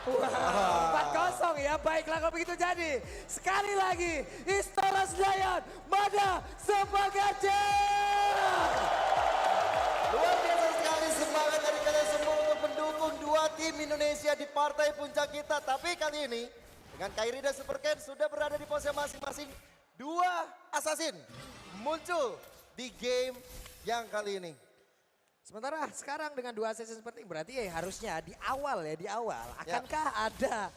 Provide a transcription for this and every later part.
Wow, 4-0 ya. Baiklah kalau begitu jadi. Sekali lagi, Istora Senayan mana semangatnya? Luar biasa sekali semangat dari kalian semua untuk mendukung dua tim Indonesia di partai puncak kita. Tapi kali ini dengan Kairi dan Super Ken sudah berada di posisi masing-masing. Dua assassin muncul di game yang kali ini. Sementara sekarang dengan dua sesi seperti ini berarti ya harusnya di awal akankah ada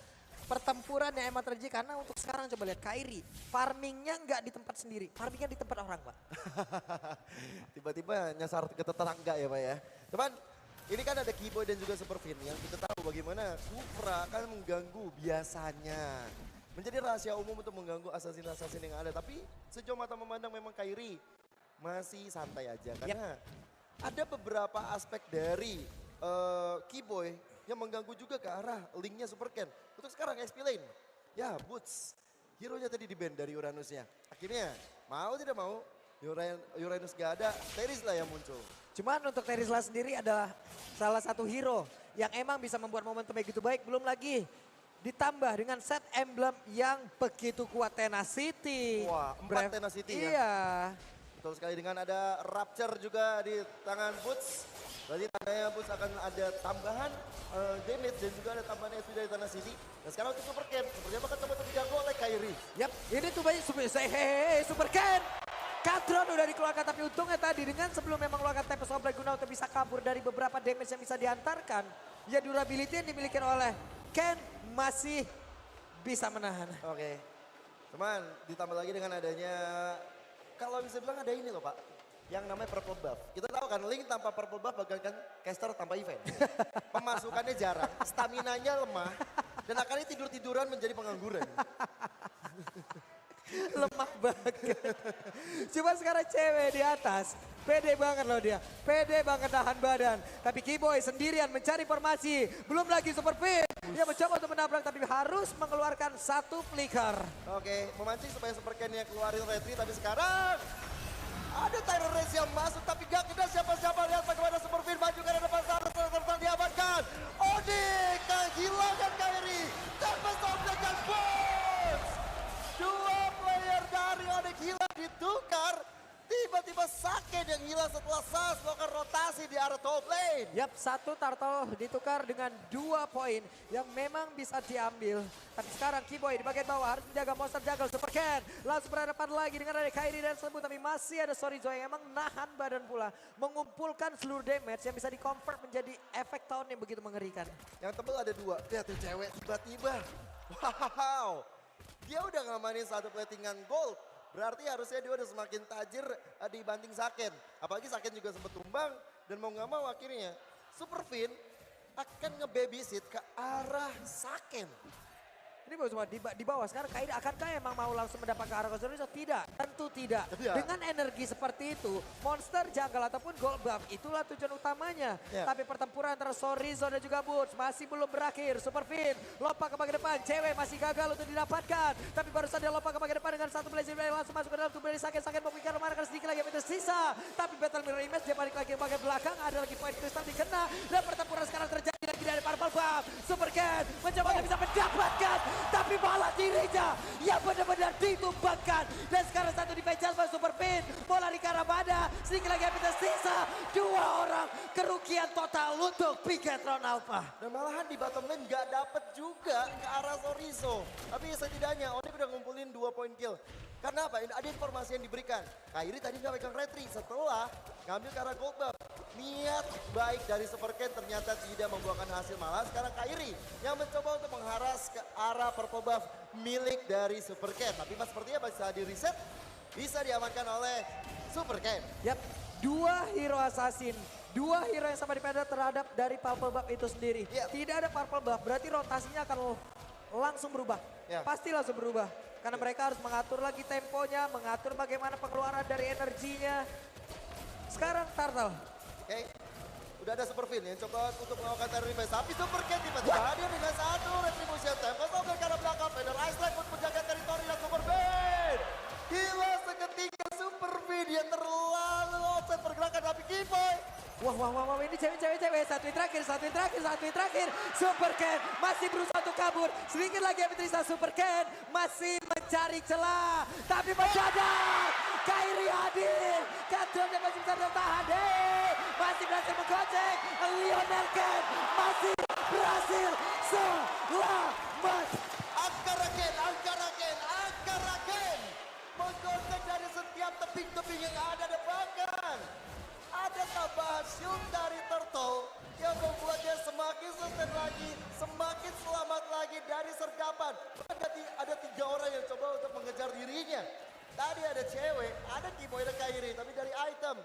pertempuran yang emang terjadi karena untuk sekarang coba lihat Kairi farmingnya nggak di tempat sendiri, farmingnya di tempat orang Pak. Tiba-tiba nyasar ke tetangga ya Pak ya. Teman, ini kan ada Keyboy dan juga Superfin yang kita tahu bagaimana Kufra akan mengganggu biasanya. Menjadi rahasia umum untuk mengganggu assassin-assassin yang ada. Tapi sejauh mata memandang memang Kairi masih santai aja. Karena ada beberapa aspek dari Keyboy yang mengganggu juga ke arah linknya Super Ken. Untuk sekarang XP Lane, ya Boots, hero-nya tadi di ban dari Uranusnya. Akhirnya mau tidak mau Uranus gak ada, Terizla yang muncul. Cuman untuk Terizla sendiri adalah salah satu hero yang emang bisa membuat momentum begitu baik. Belum lagi ditambah dengan set emblem yang begitu kuat Tenacity. Wah, 4 Tenacity ya. Iya. Betul sekali dengan ada Rapture juga di tangan Boots. Berarti tandanya Boots akan ada tambahan damage dan juga ada tambahan SP dari Tanah City. Dan sekarang untuk Super Ken, sepertinya bakal coba terjangkau oleh Kairi. Yap, ini tuh banyak Super Ken. Katron udah dikeluarkan tapi untungnya tadi dengan sebelum memang mengeluarkan Tempest of Black guna untuk bisa kabur dari beberapa damage yang bisa diantarkan. Ya durability yang dimiliki oleh Ken masih bisa menahan. Oke, cuman ditambah lagi dengan adanya, kalau bisa bilang ada ini loh Pak, yang namanya purple buff. Kita tahu kan Link tanpa purple buff bagaikan caster tanpa event. Pemasukannya jarang, staminanya lemah, dan akhirnya tidur-tiduran menjadi pengangguran. Lemah banget. Cuma sekarang cewek di atas. Pede banget loh dia. Pede banget tahan badan. Tapi Keyboy sendirian mencari formasi. Belum lagi Superfin. Dia mencoba untuk menabrak tapi harus mengeluarkan satu flicker. Oke, memancing supaya Super Ken yang keluarin retri. Tapi sekarang ada Tyro Race yang masuk tapi gak kena siapa-siapa. Lihat bagaimana Superfin maju ke depan sana. Serta diamankan. Odik kehilangan Kairi. Tanpa sobek dan Boots. Dua player dari Odik hilang ditukar. Tiba-tiba Saken yang hilang setelah Sas melakukan rotasi di arah top lane. Yap, satu turtle ditukar dengan 2 poin yang memang bisa diambil. Tapi sekarang Keyboy di bagian bawah harus menjaga monster jungle Super Ken. Langsung berhadapan lagi dengan ada Kairi dan Selbu. Tapi masih ada Sorizo yang emang nahan badan pula. Mengumpulkan seluruh damage yang bisa di-convert menjadi efek taunt yang begitu mengerikan. Yang tebel ada 2. Lihat tuh cewek tiba-tiba. Wow. Dia udah ngamanin satu platingan gold. Berarti harusnya dia udah semakin tajir dibanding Saken. Apalagi Saken juga sempat tumbang dan mau gak mau akhirnya Superfin akan nge-babysit ke arah Saken. Ini baru cuma di bawah sekarang Kairi akankah emang mau langsung mendapat ke arah Sorizo? Tidak, tentu tidak. Ya. Dengan energi seperti itu, monster jungle ataupun gold buff itulah tujuan utamanya. Ya. Tapi pertempuran antara Sorizo dan juga Boots masih belum berakhir. Superfin lompat ke bagian depan, cewek masih gagal untuk didapatkan. Tapi baru saja lompat ke bagian depan dengan satu blazing blade langsung masuk ke dalam tubuh dari Saken memikir memarahkan sedikit lagi yang tersisa. Tapi battle mirror image dia balik lagi ke bagian belakang, ada lagi poin kristal dikena. Dan pertempuran sekarang terjadi dan tidak ada purple buff. Super Ken mencoba untuk bisa mendapatkan. Tapi malah dirinya yang benar-benar ditumbangkan. Dan sekarang satu di Jalma Superfin. Bola di Karamada. Sedikit lagi yang tersisa. 2 orang kerugian total untuk Bigetron Alpha. Dan malahan di bottom lane gak dapet juga ke arah Sorizo. Tapi setidaknya Onik udah ngumpulin 2 poin kill. Karena apa? Ada informasi yang diberikan. Kairi tadi gak pegang retri setelah ngambil ke arah gold buff. Niat baik dari Super Ken ternyata tidak membuahkan hasil, malah sekarang Kairi yang mencoba untuk mengharas ke arah purple buff milik dari Super Ken. Tapi mas sepertinya bisa di reset, bisa diamankan oleh Super Ken. Yap, 2 hero assassin. 2 hero yang sama dipendek terhadap dari purple buff itu sendiri. Yep. Tidak ada purple buff, berarti rotasinya akan langsung berubah. Yep. Pasti langsung berubah. Karena mereka harus mengatur lagi temponya, mengatur bagaimana pengeluaran dari energinya. Sekarang Turtle. Oke, udah ada Superfin yang coba untuk melakukan terror defense. Tapi Super Ken tiba-tiba hadir dengan satu retribution tempo. Sampai ke arah belakang, Vader Ice Lake untuk menjaga teritori dan Superfin. Gila seketika Superfin yang terlalu offset pergerakan tapi Keyboy. Wah, ini di cewek-cewek. Satu yang terakhir. Super Ken masih berusaha untuk kabur. Sedikit lagi Emetrisa, Super Ken masih mencari celah. Tapi mendadak Kairi hadir. Katrolnya masih bisa bertahan. Masih berhasil menggocek. Lionel Ken masih berhasil selamat. Angkaraken menggocek dari setiap tebing-tebing yang ada di belakang. Ada tambahan shield dari Turtle yang membuatnya semakin sustain lagi, semakin selamat lagi dari sergapan. Ada 3 orang yang coba untuk mengejar dirinya. Tadi ada cewek, ada Kimoy dan Kairi, tapi dari item.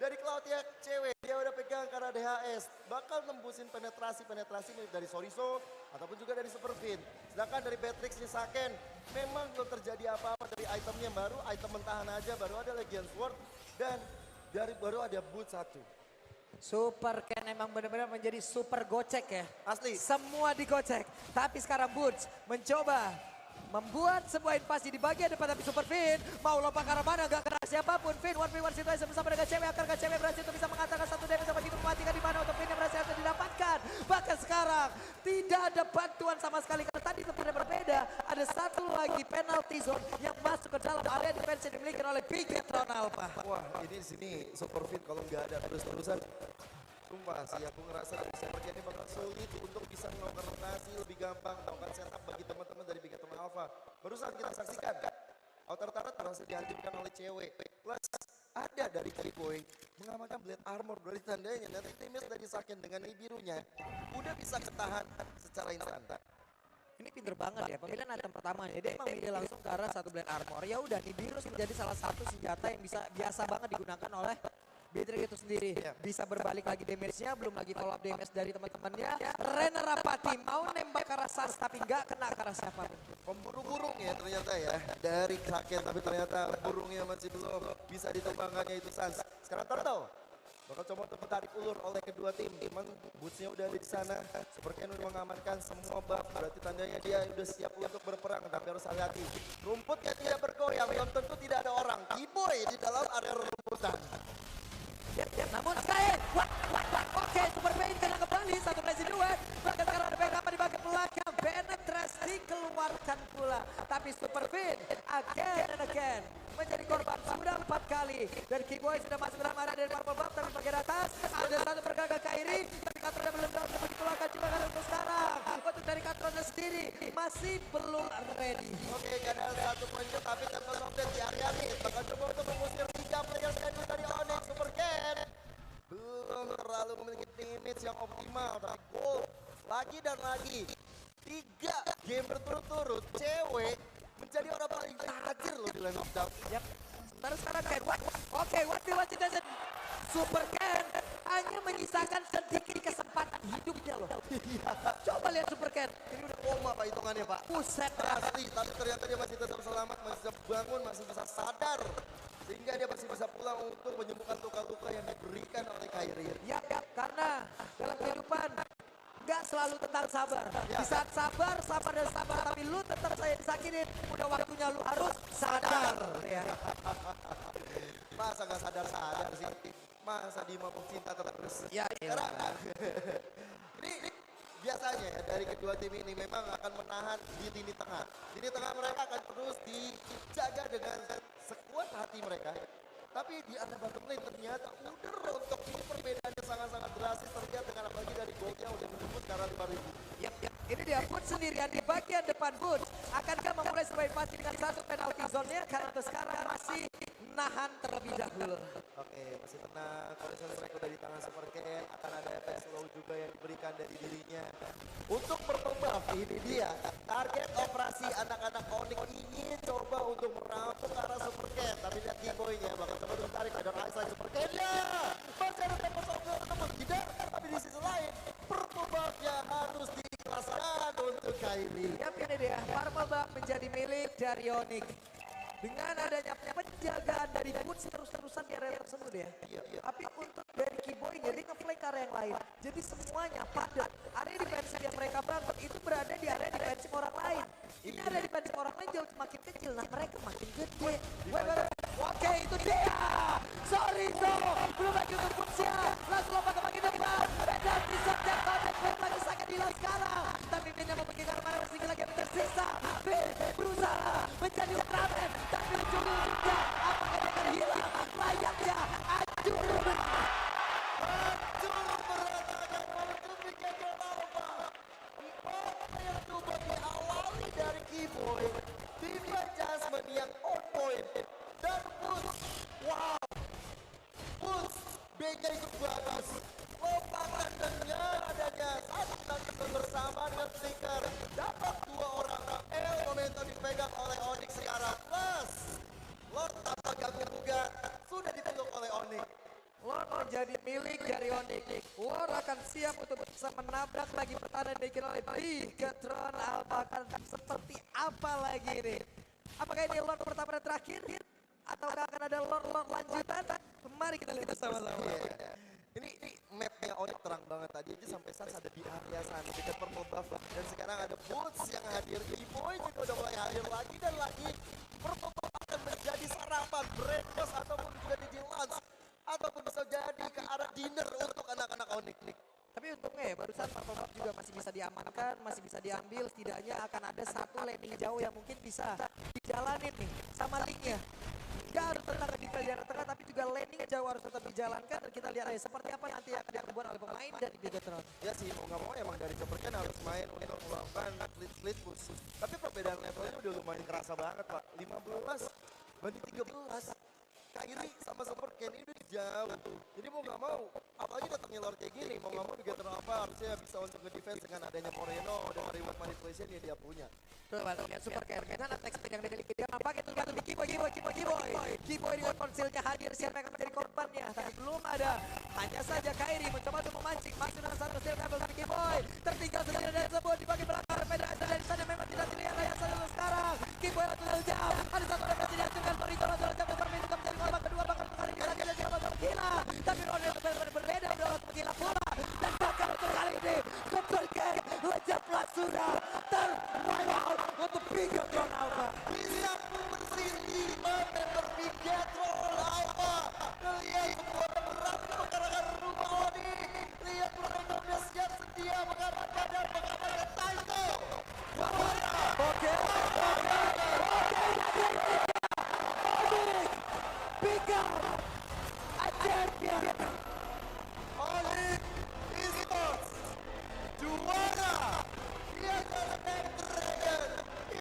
Dari Cloud ya cewek, dia udah pegang karena DHS. Bakal nembusin penetrasi mirip dari Soriso ataupun juga dari Superfin. Sedangkan dari Beatrix Saken, memang belum terjadi apa-apa dari itemnya baru, item mentahan aja, baru ada Legion Sword. Dan baru ada boot 1. Super Ken emang benar-benar menjadi super gocek ya. Asli. Semua digocek. Tapi sekarang Boots mencoba membuat sebuah invasi di bagian depan, tapi Super Finn mau lompat ke arah mana, gak kena siapapun. Finn 1v1 situasi bersama dengan cewek, akarkah cewek berhasil untuk bisa mengatakan satu damage sama begitu mematikan di mana untuk Finn yang berhasil didapatkan. Bahkan sekarang tidak ada bantuan sama sekali karena tadi tempatnya berbeda. Ada satu lagi penalty zone yang masuk ke dalam area defense yang dimiliki oleh Bigetron Alpha. Wah ini di sini Super Fit kalau nggak ada terus-terusan. Sumpah sih aku ngerasa dari Super ini bakal sulit untuk bisa melakukan rotasi lebih gampang, melakukan setup bagi teman-teman dari Bigetron Alpha. Barusan kita saksikan Outer Turret berhasil dihancurkan oleh cewek. Plus ada dari Killboy mengamankan Blade Armor, berarti tandanya nanti timnya dari Saken dengan birunya udah bisa ketahan secara instan. Ini pinter banget ya, pemilihan item pertama. Jadi emang milih langsung ke arah satu Blade Armor. Ya udah, Nibiru menjadi salah satu senjata yang biasa banget digunakan oleh Beatrix itu sendiri. Bisa berbalik lagi damage-nya, belum lagi follow up damage dari teman-temannya. Renner Rapati mau nembak ke arah Sans tapi nggak kena ke arah siapapun. Pemburu burung ya ternyata ya dari Kraken, tapi ternyata burungnya masih belum bisa ditembangkannya itu Sans. Sekarang Turtle bakal coba untuk ditarik ulur oleh kedua tim. Memang bootsnya udah ada di sana. Super Ken udah mengamankan semua buff, berarti tandanya dia udah siap untuk berperang. Tapi harus hati-hati, rumputnya tidak bergoyang, belum tentu tidak ada orang. Killboy di dalam area rumputan. Namun Sky, oke, Super Pain kena kembali, satu place dua. Bahkan sekarang ada backup di bagian belakang, Benetres dikeluarkan pula. Tapi Super Pain, again and again, menjadi korban sudah 4 kali. Dan Killboy sudah masuk dalam area dari Purple Buff, tapi bagian atas ada satu pergerakan Kairi. Tapi Katronnya belum dapat dikeluarkan juga kan untuk sekarang. Untuk dari Katronnya sendiri, masih belum ready. Oke, ada satu pencet tapi tempat update di area ini. Bakal coba untuk mengusir 3 player schedule dari Onyx. Super Ken belum terlalu memiliki damage yang optimal, tapi goal lagi dan lagi 3 game berturut-turut cewek menjadi orang paling tajir loh di line of down. Yap. Sementara sekarang Ken, oke, what does it? Super Ken hanya menyisakan sedikit kesempatan hidupnya loh. Coba lihat Super Ken. Ini udah koma pak hitungannya pak. Buset. Asli, tapi ternyata dia masih tetap selamat, masih bisa bangun, masih bisa sadar. Sehingga dia masih bisa pulang untuk menyembuhkan luka-luka yang diberikan oleh Kairi. Ya, karena dalam kehidupan nggak selalu tentang sabar. Di saat sabar, tapi lu tetap saya disakitin, udah waktunya lu harus sadar. Ya. Masa gak sadar-sadar sih? Masa Dima pecinta terus? Ya, ini biasanya ya dari kedua tim ini memang akan menahan di lini tengah. Lini tengah mereka akan terus dijaga dengan sekuat hati mereka. Tapi di area bottom lane ternyata udah rontok. Ini perbedaannya sangat-sangat drastis terlihat dengan apalagi dari goldnya udah menembus ke arah 5.000. Yap. Ini dia Boots sendirian di bagian depan. Boots akankah memulai sebuah invasi dengan satu penalty zone-nya karena untuk sekarang masih nahan terlebih dahulu. Oke, masih tenang. Collision Strike udah di tangan Super Ken. Akan ada efek slow juga yang diberikan dari dirinya. Untuk bertembak, ini dia. Target operasi anak-anak Onyx ingin coba untuk merampok ke arah Super Ken. Tapi lihat Killboy-nya bakal coba untuk tarik. Ada Ice Line Super Ken-nya. Masih ada tempat soal untuk tidak. Tapi di sisi lain, pertembaknya harus diikhlaskan untuk Kairi. Yap, ini dia. Purple Buff menjadi milik dari Onyx. Dengan adanya penjagaan dari Boots terus-terusan di area tersebut ya. Tapi untuk dari Killboy dia nge-flank ke area yang lain. Jadi semuanya padat. Area defensif yang mereka bangun itu berada di area defensif orang lain. Ini area defensif orang lain jauh semakin kecil. Nah mereka makin gede. Oke itu dia. Sorry so. Belum lagi untuk Boots ya. Langsung lompat ke bagian depan. dan bisa connect point lagi sangat hilang sekarang. Tapi Vinnya memikirkan mana masih lagi yang tersisa. Vin berusaha menjadi Ultraman, tapi ujung-ujungnya apakah dia akan hilang? Layaknya hancur berat. Hancur berantakan untuk Miguel Alba. Apa yang coba diawali dari Keyboy, Vivian Jasmine yang on point, dan Boots. Wow, Boots, B-nya ikut bagus. Lompatan dengan adanya satu tangan bersama dengan Flicker. Dapat dua orang. Momentum dipegang oleh Onyx sekarang. Plus, Lord tanpa ganggu-ganggu sudah dipeluk oleh Onyx. Lord menjadi milik dari Onyx. War akan siap untuk bisa menabrak lagi pertahanan dibikin oleh Bigetron Alpha. Akan seperti apa lagi ini? Apakah ini Lord pertama dan terakhir? Atau akan ada Lord lanjutan? Mari kita lihat sama-sama. Ini mapnya Onyx terang banget tadi aja sampai Sans ada di area sana dekat purple buff dan sekarang ada Boots yang hadir, Keyboy juga udah mulai hadir lagi dan lagi. Purple buff akan menjadi sarapan breakfast ataupun juga di lunch ataupun bisa jadi ke arah dinner untuk anak-anak Onyx. Tapi untungnya ya barusan Purple Buff juga masih bisa diamankan, masih bisa diambil. Setidaknya akan ada satu landing jauh yang mungkin bisa dijalanin nih sama linknya. Gak harus tentang di jarak tengah tapi juga landing jauh harus tetap dijalankan. Dan kita lihat aja seperti apa nanti yang akan dilakukan oleh pemain dari Bigetron. Ya sih mau gak mau emang dari Ceperkan harus main untuk melakukan split push. Tapi perbedaan levelnya udah lumayan kerasa banget Pak. 15 banding 13. Kairi sama Ceperkan ini udah jauh tuh. Jadi mau gak mau, apalagi datangnya Lord kayak gini, mau gak mau Bigetron apa harusnya bisa untuk nge-defense dengan adanya Moreno dan reward manipulation yang dia punya. Tuh baru lihat super care dan attack speed yang dimiliki dia nampaknya tergantung di Keyboy dengan konsilnya hadir siapa yang akan menjadi korbannya tapi belum ada. Hanya saja Kairi mencoba untuk memancing masuk dengan satu skill level dari Keyboy tertinggal sendiri dan sebut di bagi belakang Federasi dari sana memang tidak terlihat yang saja sekarang. Keyboy langsung jauh ada satu level tidak dengan Morito langsung jauh bermain juga menjadi korban kedua bahkan kali ini lagi dia bakal gila tapi Ronald itu berbeda udah langsung gila pula dan bahkan untuk kali ini super care lejaplah sudah terwayang untuk Bigetron Alpha. Bisa bersih 5 member Bigetron Alpha. Lihat semua berani mengarahkan rumah Onyx. Lihat Moreno siap sedia mengamankan dan mengamankan title. Oke. Onyx, Bigetron, akhirnya